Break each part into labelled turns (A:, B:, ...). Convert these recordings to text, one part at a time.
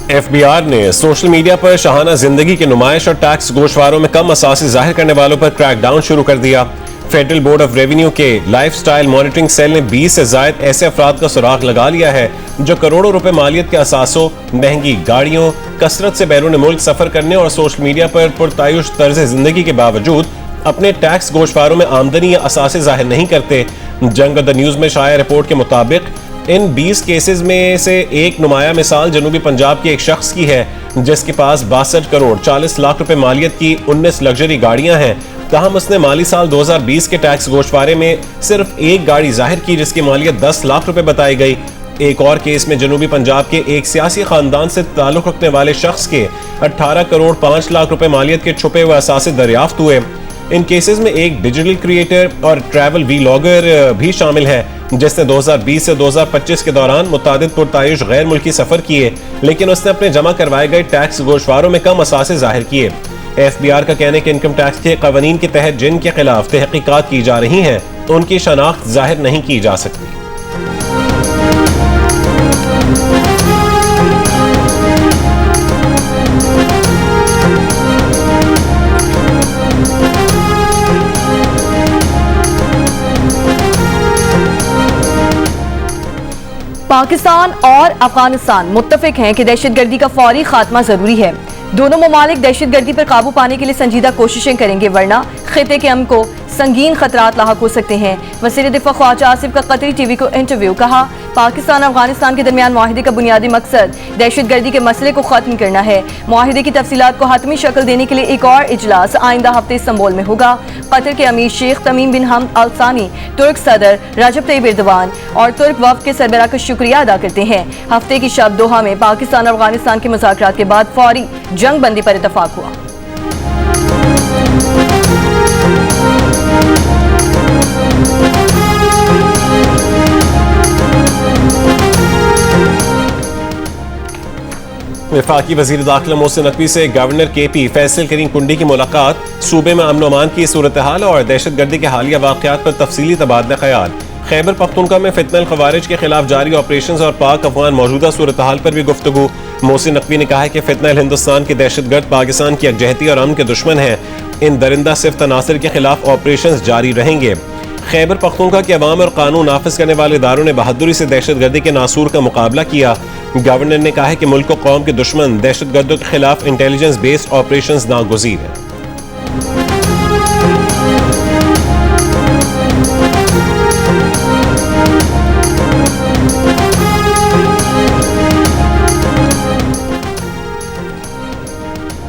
A: FBI ने social media पर शाहाना जिंदगी की नुमाइश और टैक्स गोशवारों में कम असासी जाहिर करने वालों पर क्रैकडाउन शुरू कर दिया। फेडरल बोर्ड ऑफ रेवेन्यू के लाइफस्टाइल मॉनिटरिंग सेल ने 20 से जायद ऐसे अफराद का सुराग लगा लिया है जो करोड़ों रुपए मालियत के असासों, महंगी गाड़ियों, कसरत से बैरून मुल्क सफर करने और सोशल मीडिया पर पुरतायुश तर्ज जिंदगी के बावजूद अपने टैक्स गोशवारों में आमदनी या असासे जाहिर नहीं करते। जंग द न्यूज में शाया रिपोर्ट के मुताबिक इन 20 केसेस में से एक नुमाया मिसाल जनूबी पंजाब के एक शख्स की है जिसके पास 62 करोड़ 40 लाख रुपए मालियत की 19 लग्जरी गाड़ियां हैं। तहम उसने माली साल 2020 के टैक्स गोशवारे में सिर्फ एक गाड़ी जाहिर की जिसकी मालियत 10 लाख रुपए बताई गई। एक और केस में जनूबी पंजाब के एक सियासी खानदान से ताल्लुक रखने वाले शख्स के 18 करोड़ 5 लाख रुपए मालियत के छुपे हुए असासे दरियाफ्त हुए। इन केसेस में एक डिजिटल क्रिएटर और ट्रैवल वीलॉगर भी शामिल है जिसने 2020 से 2025 के दौरान मुतादिद पुरतायुश गैर मुल्की सफर किए, लेकिन उसने अपने जमा करवाए गए टैक्स गोशवारों में कम असासे जाहिर किए। FBI का कहना है कि इनकम टैक्स के कवानीन के तहत जिनके खिलाफ तहकीकात की जा रही हैं उनकी शनाख्त जाहिर नहीं की जा सकती।
B: पाकिस्तान और अफगानिस्तान मुत्तफिक हैं कि दहशतगर्दी का फौरी खात्मा जरूरी है। दोनों ममालिक दहशतगर्दी पर काबू पाने के लिए संजीदा कोशिशें करेंगे वरना खिते के अमन को संगीन खतरात लाहक हो सकते हैं। वज़ीर दिफा ख्वाजा आसिफ का कतरी टीवी को इंटरव्यू। कहा, पाकिस्तान और अफगानिस्तान के दरमियान मुआहिदे का बुनियादी मकसद दहशतगर्दी के मसले को खत्म करना है। मुआहिदे की तफसीलात को हतमी शक्ल देने के लिए एक और इजलास आइंदा हफ्ते इस्तांबुल में होगा। कतर के अमीर शेख तमीम बिन हमद अल सानी तुर्क सदर रजब तैयब एर्दोगान और तुर्क वफ्द के सरबराह का शुक्रिया अदा करते हैं। हफ्ते की शब दोहा में पाकिस्तान और अफगानिस्तान के मुज़ाकरात के बाद फौरी जंग बंदी पर इत्तफाक हुआ।
A: वफाकी वज़ीर दाखिला मोहसिन नकवी से गवर्नर KP फैसल करीम कुंडी की मुलाकात। सूबे में अमन अमान की सूरत हाल और दहशतगर्दी के हालिया वाक़यात पर तफसीली तबादला ख्याल। खैबर पख्तूनख्वा में फितनल खवारिज के खिलाफ जारी ऑपरेशन और पाक अफगान मौजूदा सूरत हाल पर भी गुफ्तगू। मोहसिन नकवी ने कहा है कि फितनल हिंदुस्तान के दहशतगर्द पाकिस्तान की यकजहती और अमन के दुश्मन हैं। इन दरिंदा सिर्फ तनासर के खिलाफ ऑपरेशन जारी रहेंगे। खैबर पख्तूनख्वा के अवाम और कानून नाफिज करने वाले इदारों ने बहादुरी से दहशतगर्दी के नासूर का मुकाबला किया। गवर्नर ने कहा है कि मुल्क और कौम के दुश्मन दहशतगर्दों के खिलाफ इंटेलिजेंस बेस्ड ऑपरेशंस नागुज़ीर हैं।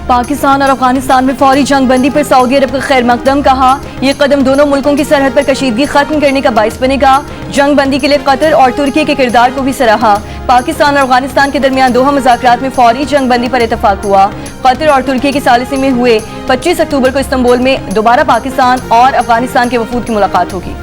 B: पाकिस्तान और अफगानिस्तान में फौरी जंग बंदी पर सऊदी अरब का खैर मकदम। कहा, यह कदम दोनों मुल्कों की सरहद पर कशीदगी खत्म करने का बाइस बनेगा। जंग बंदी के लिए कतर और तुर्की के किरदार को भी सराहा। पाकिस्तान और अफगानिस्तान के दरमियान दोहा मुज़ाकरात में फौरी जंग बंदी पर इत्तफाक हुआ। कतर और तुर्की की सालिसी में हुए 25 अक्टूबर को इस्तांबुल में दोबारा पाकिस्तान और अफगानिस्तान के वफूद की मुलाकात होगी।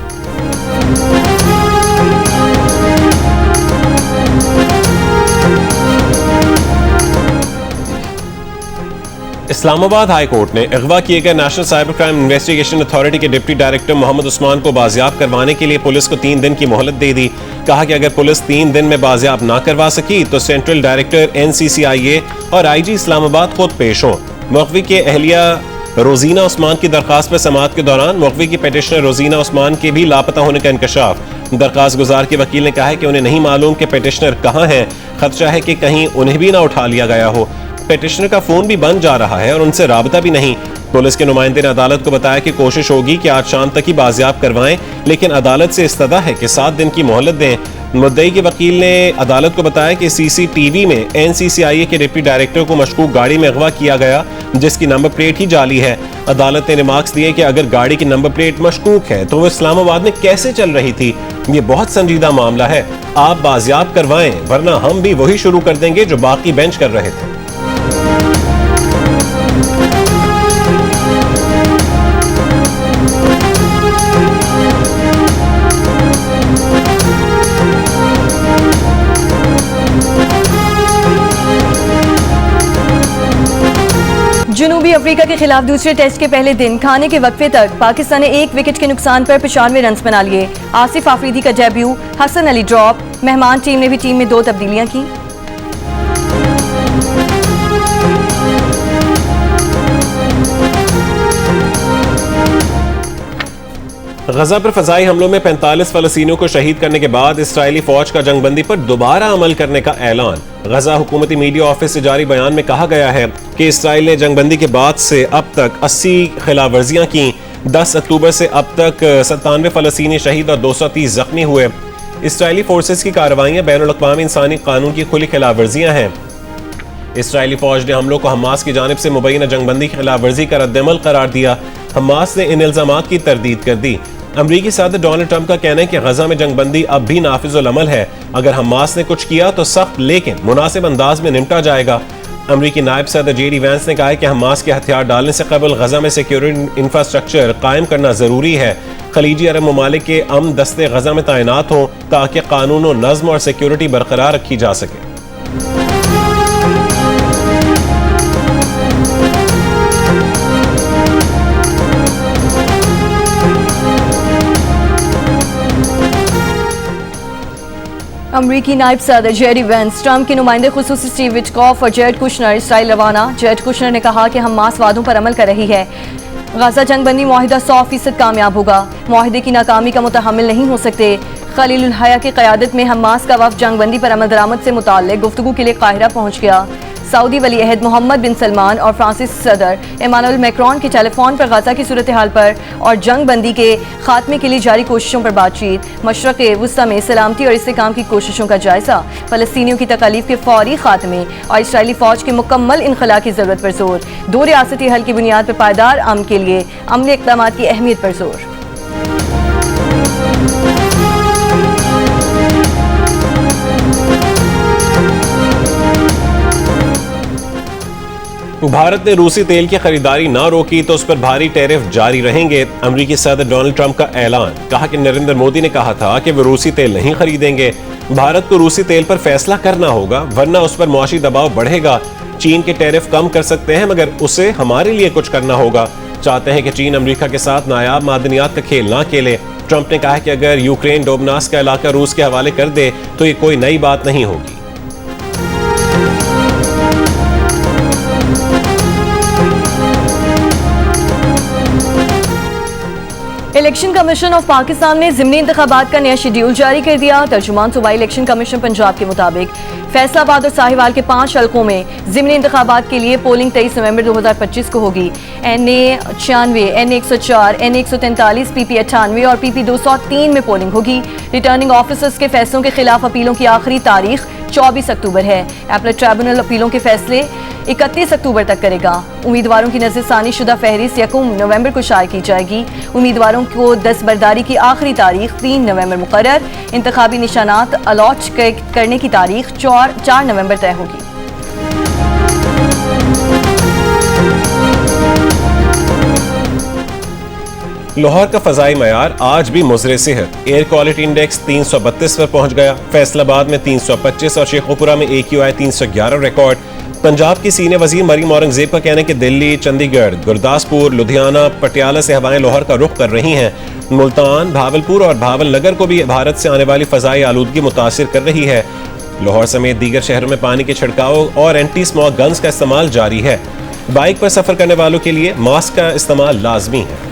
A: इस्लामाबाद हाई कोर्ट ने अगवा किए गए national cyber crime investigation authority के डिप्टी डायरेक्टर मोहम्मद उस्मान को बाजियाब करवाने के लिए पुलिस को 3 दिन की मोहलत दे दी। कहा कि अगर पुलिस 3 दिन में बाजियाब ना करवा सकी तो सेंट्रल डायरेक्टर NCCIA और IG इस्लामाबाद खुद पेश हों। मुखवी के अहलिया रोजीना उस्मान की दरखास्त पर समाअत के दौरान मुखवी की पेटिशनर रोजीना उस्मान के भी लापता होने का इंकशाफ। दरखास्त गुजार के वकील ने कहा है कि उन्हें नहीं मालूम कि पेटिशनर कहाँ हैं। खदशा है कि कहीं उन्हें भी ना उठा लिया गया हो। पेटिशनर का फोन भी बंद जा रहा है और उनसे राबता भी नहीं। पुलिस के नुमाइंदे ने अदालत को बताया कि कोशिश होगी कि आज शाम तक ही बाजियाब करवाएं, लेकिन अदालत से इस्तदा है कि 7 दिन की मोहलत दें। मुद्दई के वकील ने अदालत को बताया कि CCTV में NCCIA के डिप्टी डायरेक्टर को मशकूक गाड़ी में अगवा किया गया जिसकी नंबर प्लेट ही जाली है। अदालत ने रिमार्क्स दिए कि अगर गाड़ी की नंबर प्लेट मशकूक है तो वो इस्लामाबाद में कैसे चल रही थी। ये बहुत संजीदा मामला है, आप बाजियाब करवाएं वरना हम भी वही शुरू कर देंगे जो बाकी बेंच कर रहे थे।
B: जनूबी अफ्रीका के खिलाफ दूसरे टेस्ट के पहले दिन खाने के वक्फे तक पाकिस्तान ने 1 विकेट के नुकसान पर 95 रन बना लिए। आसिफ आफरीदी का डेब्यू, हसन अली ड्रॉप। मेहमान टीम ने भी टीम में 2 तब्दीलियां की।
A: गजा पर फजाई हमलों में 45 फलस्तीनियों को शहीद करने के बाद इसराइली फौज का जंगबंदी पर दोबारा अमल करने का ऐलान। गजा हुकूमती मीडिया ऑफिस से जारी बयान में कहा गया है कि इसराइल ने जंगबंदी के बाद से अब तक 80 खिलाफवर्जियां की। 10 अक्टूबर से अब तक 97 फलस्तीनी शहीद और 230 जख्मी हुए। इसराइली फोर्सेस की कार्रवाइयां बैनुल-अक़वामी इंसानी कानून की खुली खिलाफवर्जियां हैं। इसराइली फौज ने हमलों को हमास की जानिब से मुबैना जंगबंदी की खिलाफवर्जी का रद्द-ए-अमल करार दिया। हमास ने इन इल्जामात की तरदीद कर दी। अमरीकी सदर डोनाल्ड ट्रंप का कहना है कि गजा में जंगबंदी अब भी नाफिजुल अमल है। अगर हमास ने कुछ किया तो सख्त लेकिन मुनासिब अंदाज में निपटा जाएगा। अमरीकी नायब सदर जेडी वैंस ने कहा है कि हमास के हथियार डालने से कबल गजा में सिक्योरिटी इंफ्रास्ट्रक्चर कायम करना जरूरी है। खलीजी अरब ममालिक के अमन दस्ते गजा में तैनात हों ताकि कानून और नज्म और सिक्योरिटी बरकरार रखी जा सके।
B: अमरीकी नायब सदर जेडी वेंस, ट्रंप के नुमाइंदे खुसूसी स्टीव विटकॉफ और जेरेड कुशनर इसराइल रवाना। जेरेड कुशनर ने कहा कि हमास वादों पर अमल कर रही है। गजा जंगबंदी मुआहिदा 100% कामयाब होगा। मुआहिदे की नाकामी का मुतहम्मिल नहीं हो सकते। खलीलुल हया की क़यादत में हमास का वफ़द जंगबंदी पर अमल दरामद से मुताल्लिक़ गुफ्तगू के लिए काहिरा पहुँच गया। सऊदी वली अहद मोहम्मद बिन सलमान और फ्रांसीसी सदर इमानुएल मैक्रोन के टेलीफोन पर गजा की सूरत हाल पर और जंग बंदी के खात्मे के लिए जारी कोशिशों पर बातचीत। मशरक़ वुस्ता में सलामती और इस्तेहकाम की कोशिशों का जायजा। फ़लस्तीनियों की तकालीफ के फौरी खात्मे और इसराइली फ़ौज के मुकम्मल इनखला की ज़रूरत पर जोर। 2 रियासती हल की बुनियाद पर पायदार अमन के लिए अमली इक़दाम की अहमियत पर जोर।
A: भारत ने रूसी तेल की खरीदारी ना रोकी तो उस पर भारी टैरिफ जारी रहेंगे। अमरीकी सदर डोनाल्ड ट्रंप का ऐलान। कहा कि नरेंद्र मोदी ने कहा था कि वे रूसी तेल नहीं खरीदेंगे। भारत को रूसी तेल पर फैसला करना होगा वरना उस पर मुआशी दबाव बढ़ेगा। चीन के टैरिफ कम कर सकते हैं मगर उसे हमारे लिए कुछ करना होगा। चाहते हैं कि चीन अमेरिका के साथ नायाब मादनियात का खेल ना खेले। ट्रंप ने कहा कि अगर यूक्रेन डोबनास का इलाका रूस के हवाले कर दे तो ये कोई नई बात नहीं होगी।
B: इलेक्शन कमीशन ऑफ पाकिस्तान ने ज़िमनी इंतखाबात का नया शेड्यूल जारी कर दिया। तर्जुमान सूबाई इलेक्शन कमीशन पंजाब के मुताबिक फैसलाबाद और साहिवाल के 5 हलकों में ज़िमनी इंतखाबात के लिए पोलिंग 23 नवंबर 2025 को होगी। NA 96, NA 104, NA 143, PP 98 और PP 203 में पोलिंग होगी। रिटर्निंग ऑफिसर्स के फैसलों के खिलाफ अपीलों की आखिरी तारीख 24 अक्टूबर है। अपीलेट ट्रिब्यूनल अपीलों के फैसले 31 अक्टूबर तक करेगा। उम्मीदवारों की नज़रसानी शुदा फहरिस्त 1 नवंबर को शाया की जाएगी। उम्मीदवारों को दस्तबरदारी की आखिरी तारीख 3 नवंबर मुकर्रर। इंतखाबी निशानात अलॉट करने की तारीख 4 नवंबर तय होगी।
A: लाहौर का फजाई मयार आज भी मुज़रे सेहत। एयर क्वालिटी इंडेक्स 332 पर पहुंच गया। फैसलाबाद में 325 और शेखुपुरा में AQI 311 रिकॉर्ड। पंजाब की सीनियर वजीर मरीम औरंगजेब का कहना है कि दिल्ली, चंडीगढ़, गुरदासपुर, लुधियाना, पटियाला से हवाएं लाहौर का रुख कर रही हैं। मुल्तान, भावलपुर और भावलनगर को भी भारत से आने वाली फजाई आलूदगी मुतासिर कर रही है। लाहौर समेत दीगर शहरों में पानी के छिड़काव और एंटी स्मॉग गन्स का इस्तेमाल जारी है। बाइक पर सफर करने वालों के लिए मास्क का इस्तेमाल लाजमी है।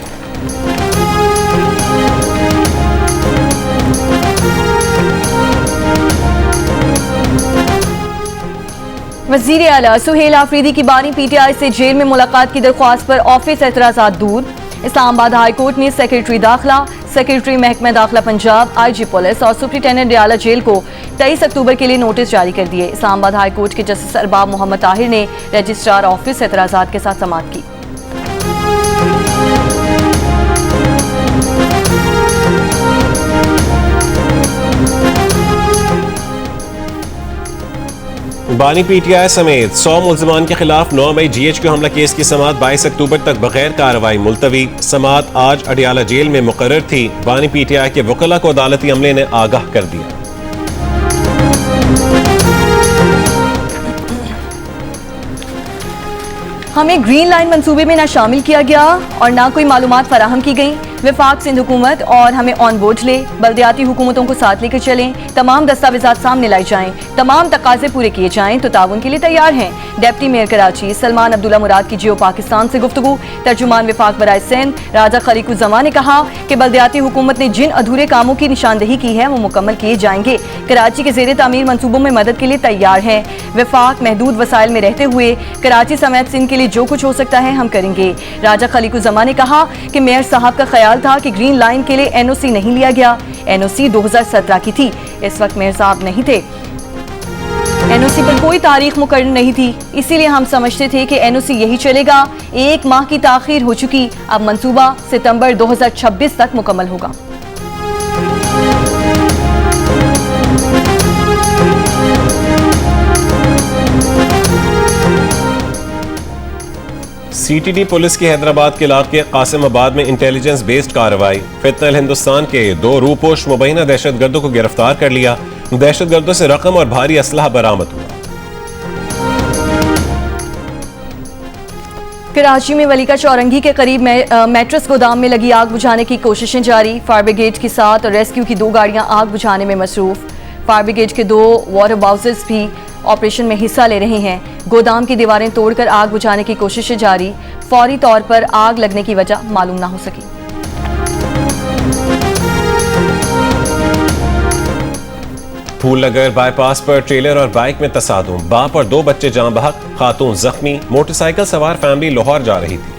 B: वज़ीर आला सुहेल आफरीदी की बानी PTI से जेल में मुलाकात की दरख्वास्त पर ऑफिस एतराज़ात दूर। इस्लामाबाद हाई कोर्ट ने सेक्रेटरी दाखिला, सेक्रेटरी महकमा दाखिला पंजाब, IG पुलिस और सुप्रिंटेंडेंट रियाला जेल को 23 अक्टूबर के लिए नोटिस जारी कर दिए। इस्लामाबाद हाई कोर्ट के जस्टिस अरबाब मोहम्मद ताहिर ने रजिस्ट्रार ऑफिस एतराज़ात के साथ समाअत की।
A: बानी PTI समेत 100 मुल्ज़िमान के खिलाफ 9 मई GHQ हमला केस की समाअत 22 अक्टूबर तक बगैर कार्रवाई मुलतवी। समाअत आज अडियाला जेल में मुकर्रर थी। बानी PTI के वकला को अदालती अमले ने आगाह कर दिया। हमें ग्रीन लाइन मंसूबे में ना शामिल किया गया और ना कोई मालूमात फराहम की गई।
B: वफाक सिंध हुकूमत और हमें ऑन बोर्ड ले, बल्दियाती हुकूमतों को साथ लेकर चलें, तमाम दस्तावेजात सामने लाई जाएं, तमाम तकाजे पूरे किए जाएं तो ताउन के लिए तैयार हैं। डिप्टी मेयर कराची सलमान अब्दुल्ला मुराद की जियो पाकिस्तान से गुफ्तगू। तर्जुमान वफाक बराए सिंध राजा खलीकुज़्ज़मा ने कहा कि बल्दियाती हुकूमत ने जिन अधूरे कामों की निशानदेही की है वो मुकम्मल किए जाएंगे। कराची के ज़ेरे तामीर मंसूबों में मदद के लिए तैयार है। वफाक महदूद वसाइल में रहते हुए कराची समेत सिंध के लिए जो कुछ हो सकता है हम करेंगे। राजा खलीकुज़्ज़मा ने कहा कि मेयर साहब का ख्याल था कि ग्रीन लाइन के लिए NOC नहीं लिया गया। NOC 2017 की थी, इस वक्त मेयर साहब नहीं थे। NOC पर कोई तारीख मुकर्रर नहीं थी, इसीलिए हम समझते थे कि NOC यही चलेगा। 1 माह की ताखीर हो चुकी, अब मंसूबा सितंबर 2026 तक मुकम्मल होगा।
A: CTD पुलिस की हैदराबाद के इलाके कासिमाबाद में इंटेलिजेंस बेस्ड कार्रवाई। फितनल हिंदुस्तान के 2 रूपोश मुबैना दहशतगर्दों को गिरफ्तार कर लिया। दहशतगर्दों से रकम और भारी असलहा बरामद हुआ।
B: कराची में वलीका चौरंगी के करीब मैट्रेस गोदाम में लगी आग बुझाने की कोशिशें जारी। फायर ब्रिगेड के साथ रेस्क्यू की 2 गाड़ियां आग बुझाने में मसरूफ। फायर ब्रिगेड के 2 वाटर बाउसेस भी ऑपरेशन में हिस्सा ले रहे हैं। गोदाम की दीवारें तोड़कर आग बुझाने की कोशिशें जारी। फौरी तौर पर आग लगने की वजह मालूम ना हो सकी।
A: फूलनगर बाईपास पर ट्रेलर और बाइक में तसादुम, बाप और 2 बच्चे जान बहक, खातून जख्मी। मोटरसाइकिल सवार फैमिली लाहौर जा रही थी।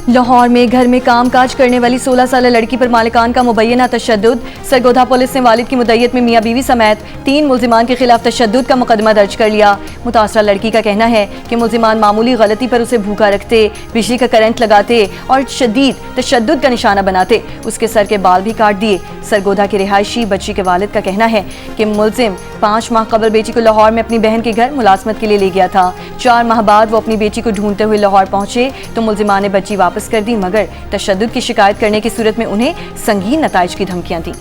B: लाहौर में घर में काम काज करने वाली 16 साल लड़की पर मालिकान का मुबैना तशद्दुद। सरगोधा पुलिस ने वालिद की मुद्दत में मियाँ बीवी समेत 3 मुल्जिमान के खिलाफ तशद्दुद का मुकदमा दर्ज कर लिया। मुतासरा लड़की का कहना है कि मुल्जिमान मामूली गलती पर उसे भूखा रखते, बिजली का करंट लगाते और शदीद तशद्दुद का निशाना बनाते। उसके सर के बाल भी काट दिए। सरगोधा के रिहायशी बच्ची के वालिद का कहना है कि मुल्जिम 5 माह कबल बेटी को लाहौर में अपनी बहन के घर मुलाजमत के लिए ले गया था। 4 माह बाद वो अपनी बेटी को ढूंढते हुए लाहौर पहुंचे तो मुल्जिमान ने बच्ची वापस कर दी, मगर तशद्दुद की शिकायत करने की सूरत में उन्हें संगीन नताइज की धमकियां दी।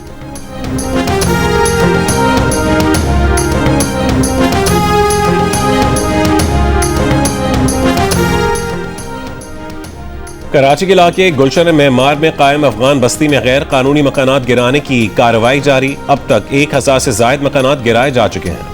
A: कराची के इलाके गुलशन मेमार में कायम अफगान बस्ती में गैर कानूनी मकानात गिराने की कार्रवाई जारी। अब तक 1000 से ज्यादा मकानात गिराए जा चुके हैं।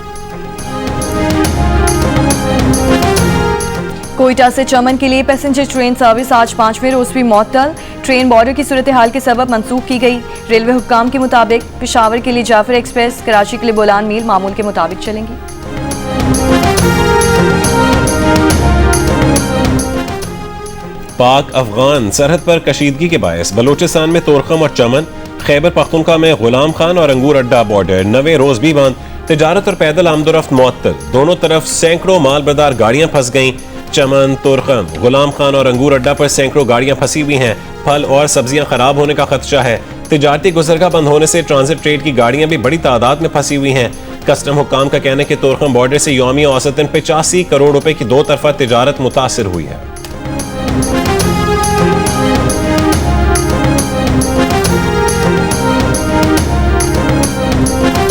B: कोयटा से चमन के लिए पैसेंजर ट्रेन सर्विस आज 5वें रोज भी मअतल। ट्रेन बॉर्डर की सूरत हाल के सबब मंसूख की गई। रेलवे हुक्काम के मुताबिक पेशावर के लिए जाफर एक्सप्रेस, कराची के लिए बोलान मील मामूल के मुताबिक चलेंगी।
A: पाक अफगान सरहद पर कशीदगी के बायस बलोचिस्तान में तोरखम और चमन, खैबर पख्तूनख्वा में गुलाम खान और अंगूर अड्डा बॉर्डर 9वें रोज भी बंद। तिजारत और पैदल आमदोरफ्त मुअत्तल, दोनों तरफ सैकड़ों माल बरदार गाड़ियां फंस गईं। चमन, तोरखम, गुलाम खान और अंगूर अड्डा पर सैकड़ों गाड़ियां फंसी हुई हैं। फल और सब्जियां खराब होने का खदशा है। तिजारती गुजरगाह बंद होने से ट्रांजिट ट्रेड की गाड़ियां भी बड़ी तादाद में फंसी हुई हैं। कस्टम हुक्काम का कहना है कि तोरखम बॉर्डर से यौमिया औसतन 85 करोड़ रुपए की 2 तरफा तिजारत मुतासिर हुई है।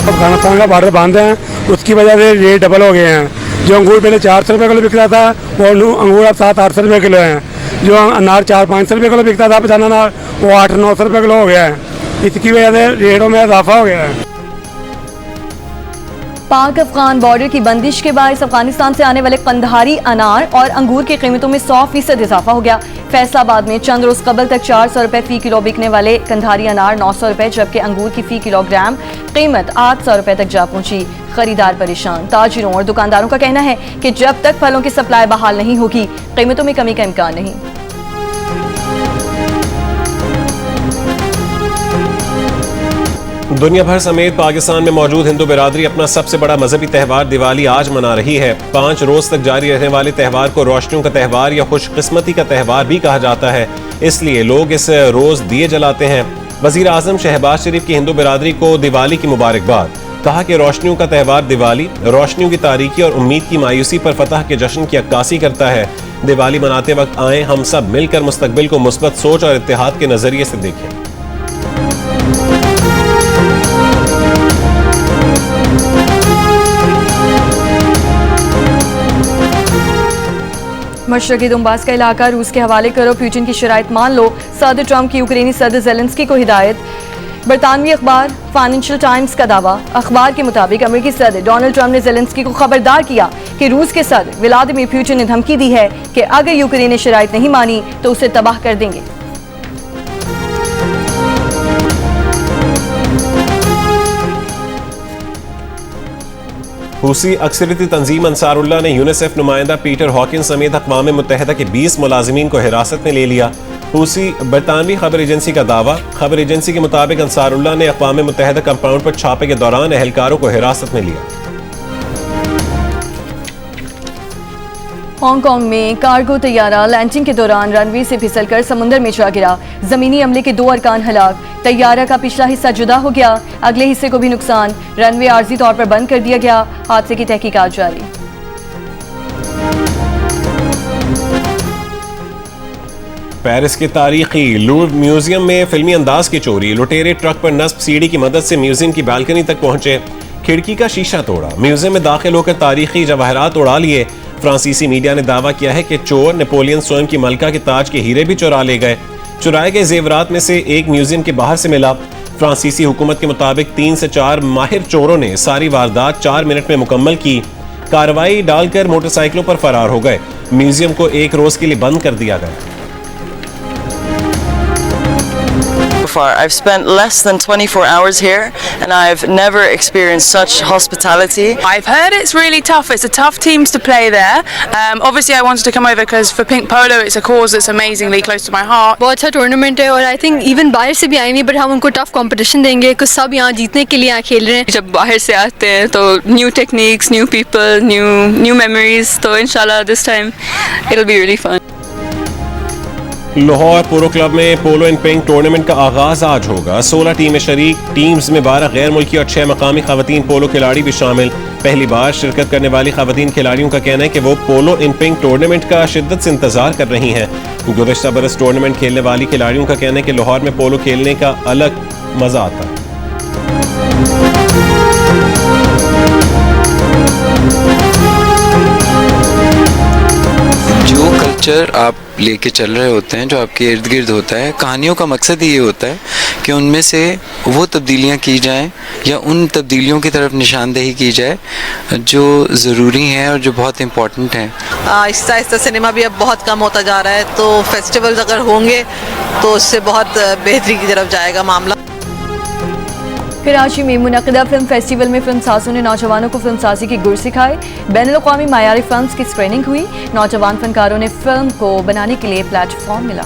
C: अफगानिस्तान का बॉर्डर बंद है, उसकी वजह से रेट डबल हो गए हैं। जो अंगूर पहले 400 रुपये किलो बिक रहा था वो अंगूर अब 700-800 रुपये किलो है। जो अनार 400-500 रुपये किलो बिकता था पचाना अनार, वो 800-900 रुपये किलो हो गया है। इसकी वजह से रेटों में इजाफा हो गया है।
B: पाक अफगान बॉर्डर की बंदिश के बायस अफगानिस्तान से आने वाले कंधारी अनार और अंगूर की कीमतों में 100% इजाफा हो गया। फैसलाबाद में चंद रोज कबल तक 400 रुपए फी किलो बिकने वाले कंधारी अनार 900 रुपए, जबकि अंगूर की फी किलोग्राम कीमत 800 रुपए तक जा पहुंची। खरीदार परेशान। ताजिरों और दुकानदारों का कहना है कि जब तक फलों की सप्लाई बहाल नहीं होगी कीमतों में कमी का इम्कान नहीं।
A: दुनिया भर समेत पाकिस्तान में मौजूद हिंदू बिरादरी अपना सबसे बड़ा मजहबी त्यौहार दिवाली आज मना रही है। 5 रोज तक जारी रहने वाले त्यौहार को रोशनियों का त्यौहार या खुशकिस्मती का त्यौहार भी कहा जाता है, इसलिए लोग इस रोज दिए जलाते हैं। वजीर आजम शहबाज शरीफ की हिंदू बिरादरी को दिवाली की मुबारकबाद। कहा कि रोशनियों का त्यौहार दिवाली रोशनियों की तारीकी और उम्मीद की मायूसी पर फतह के जश्न की अक्कासी करता है। दिवाली मनाते वक्त आए हम सब मिलकर मुस्तकबिल को मुस्बत सोच और इत्तेहाद के नजरिए से देखें।
B: मशरक़ी दोनबास का इलाका रूस के हवाले करो, पुतिन की शराइत मान लो। सदर ट्रंप की यूक्रेनी सदर ज़ेलेंस्की को हिदायत। बरतानवी अखबार फाइनेंशियल टाइम्स का दावा। अखबार के मुताबिक अमेरिकी सदर डोनाल्ड ट्रंप ने ज़ेलेंस्की को खबरदार किया कि रूस के सदर व्लादिमीर पुतिन ने धमकी दी है कि अगर यूक्रेन ने शराइत नहीं मानी तो उसे तबाह कर देंगे।
A: हुसी अक्सरियती तंजीम अंसारुल्लाह ने यूनिसेफ नुमाइंदा पीटर हॉकिंस समेत अक़वाम मुत्तहिदा के 20 मुलाजिमीन को हिरासत में ले लिया। हुसी बरतानवी खबर एजेंसी का दावा। खबर एजेंसी के मुताबिक अंसारुल्लाह ने अक़वाम मुत्तहिदा कंपाउंड पर छापे के दौरान एहलकारों को हिरासत में लिया।
B: हांगकांग में कार्गो तैयारा लैंडिंग के दौरान रनवे से फिसलकर समुंदर में जा गिरा। जमीनी अमले के 2 अरकान हलाक। तैयारा का पिछला हिस्सा जुदा हो गया, अगले हिस्से को भी नुकसान। रनवे आर्जी तौर पर बंद कर दिया गया। हादसे की तहकीकात जारी।
A: पेरिस के तारीखी लूव्र म्यूजियम में फिल्मी अंदाज की चोरी। लुटेरे ट्रक पर नस्ब सीढ़ी की मदद से म्यूजियम की बालकनी तक पहुंचे, खिड़की का शीशा तोड़ा, म्यूजियम में दाखिल होकर तारीखी जवाहरात उड़ा लिए। फ्रांसीसी मीडिया ने दावा किया है कि चोर नेपोलियन स्वयं की मलका के ताज के हीरे भी चुरा ले गए। चुराए गए जेवरात में से एक म्यूजियम के बाहर से मिला। फ्रांसीसी हुकूमत के मुताबिक 3 से 4 माहिर चोरों ने सारी वारदात 4 मिनट में मुकम्मल की। कार्रवाई डालकर मोटरसाइकिलों पर फरार हो गए। म्यूजियम को 1 रोज के लिए बंद कर दिया गया।
D: I've spent less than 24 hours here and I've never experienced such hospitality.
E: I've heard it's really tough. It's a tough teams to play there. Obviously I wanted to come over because for Pink Polo it's a cause that's amazingly close to my heart.
F: बहुत अच्छा tournament है और I think even बाहर से भी आएंगे but हम उनको टफ कंपटीशन देंगे कुछ सब यहाँ जीतने के लिए यहाँ खेल रहे हैं।
G: जब बाहर से आते हैं तो new techniques, new people, new memories, तो इंशाल्लाह this time it will be really fun.
A: Lahore polo club में पोलो इन पिंक टूर्नामेंट का आगाज आज होगा। 16 टीमें शरीक, टीम्स में 12 गैर मुल्की और 6 मकामी खवातीन पोलो खिलाड़ी भी शामिल। पहली बार शिरकत करने वाली खवातीन खिलाड़ियों का कहना है कि वो पोलो इन पिंक टूर्नामेंट का शिद्दत से इंतजार कर रही हैं। गुज़श्ता बरस टूर्नामेंट खेलने वाली खिलाड़ियों का कहना है कि लाहौर में पोलो खेलने का अलग मजा आता है।
H: जो कल्चर आप लेके चल रहे होते हैं, जो आपके इर्द गिर्द होता है, कहानियों का मकसद ही ये होता है कि उनमें से वो तब्दीलियाँ की जाएं या उन तब्दीलियों की तरफ निशानदेही की जाए जो ज़रूरी हैं और जो बहुत इम्पोर्टेंट हैं।
I: आहिस्ता आहिस्ता सिनेमा भी अब बहुत कम होता जा रहा है, तो फेस्टिवल्स अगर होंगे तो उससे बहुत बेहतरी की तरफ जाएगा मामला।
B: कराची में मुनक़िदा फिल्म फेस्टिवल में फिल्म साजों ने नौजवानों को फिल्म साजी के गुर सिखाए। बैनुल-अक़वामी मायारी फिल्म्स की स्क्रीनिंग हुई। नौजवान फनकारों ने फिल्म को बनाने के लिए प्लेटफॉर्म मिला।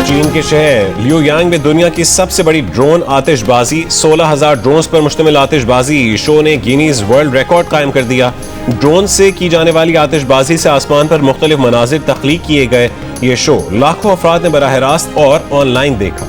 A: चीन के शहर लियोयांग में दुनिया की सबसे बड़ी ड्रोन आतिशबाजी, 16,000 ड्रोन्स पर मुश्तमिल आतिशबाजी शो ने गिनीज वर्ल्ड रिकॉर्ड कायम कर दिया। ड्रोन से की जाने वाली आतिशबाजी से आसमान पर मुख्तलिफ मनाजिर तख्लीक किए गए। ये शो लाखों अफराद ने बराह रास्त और ऑनलाइन देखा।